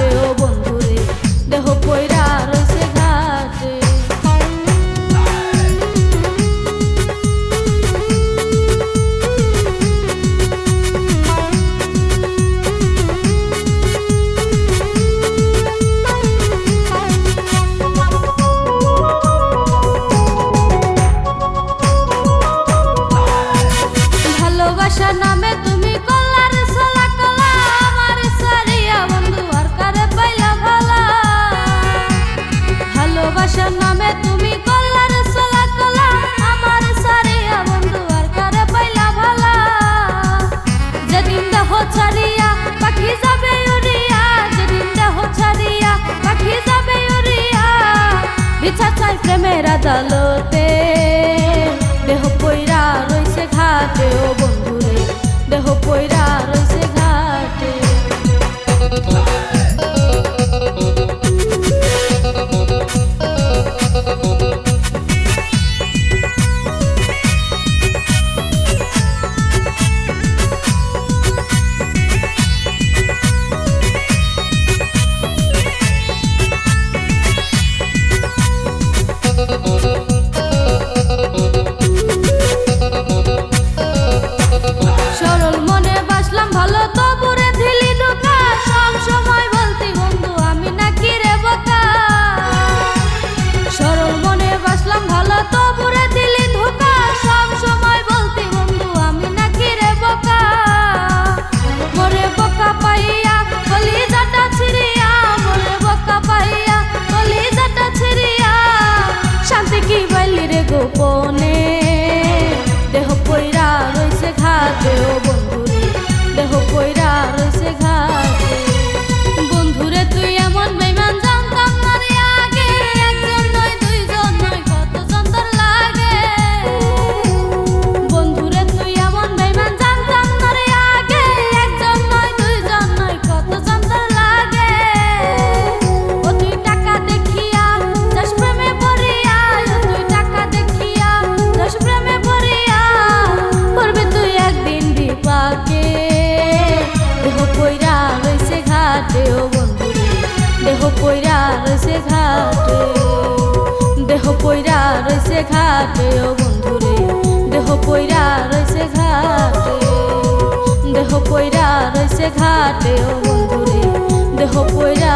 ঘাটে ও বন্ধুরে, দেহ পইরা রইছে ঘাটে। ভালোবাসার নামে তুমি কল্লার সোলা কলা, আমার সারিয়া বন্ধু আর কারে পাইলা ভালা। ভালোবাসার নামে তুমি কল্লার সোলা কলা, আমার সারিয়া বন্ধু আর কারে পাইলা ভালা। যেদিন দেহ ছাড়িয়া পাখি যাবে উড়িয়া, যেদিন দেহ ছাড়িয়া পাখি যাবে উড়িয়া, বিচার চাই প্রেমের আদালতে, দেহ পইরা রইছে ঘাটে ও বন্ধুরে, দেহ পইরা রইছে ঘাটে। সরল মনে বাসলাম ভালো তবুরে দিলি ধোঁকা, সব সময় বলতি বন্ধু আমি নাকি রে বোকা। সরল মনে বাসলাম ভালো তবুরে দিলি ধোঁকা, সব সময় বলতি বন্ধু আমি নাকি রে বোকা। মোরে বোকা পাইয়া কলিজাটা ছিড়িয়া, মোরে বোকা পাইয়া কলিজাটা ছিড়িয়া, শান্তি কি পাইলি রে গোপনে, দেহ পইরা রইছে ঘাটে ও বন্ধুরে, দেহ পইরা রইছে ঘাটে। বন্ধুরে তুই এমন বেইমান জানতাম না রে আগে, একজন নয় দুইজন নয় কতজন তোর লাগে। বন্ধুরে তুই এমন বেইমান জানতাম না রে আগে, একজন নয় দুইজন নয় কতজন তোর লাগে। ও তুই টাকা দেখিয়া যাস প্রেমে পড়িয়া, ও তুই টাকা দেখিয়া যাস প্রেমে পড়িয়া, পড়বি তুই একদিন বিপাকে, দেহ পইরা রইছে ঘাটে ও বন্ধুরে, দেহ পইরা রইছে ঘাটে, দেহ পইরা রইছে ঘাটে ও বন্ধুরে, দেহ পইরা রইছে ঘাটে, দেহ পইরা রইছে ঘাটে ও বন্ধুরে, দেহ পইরা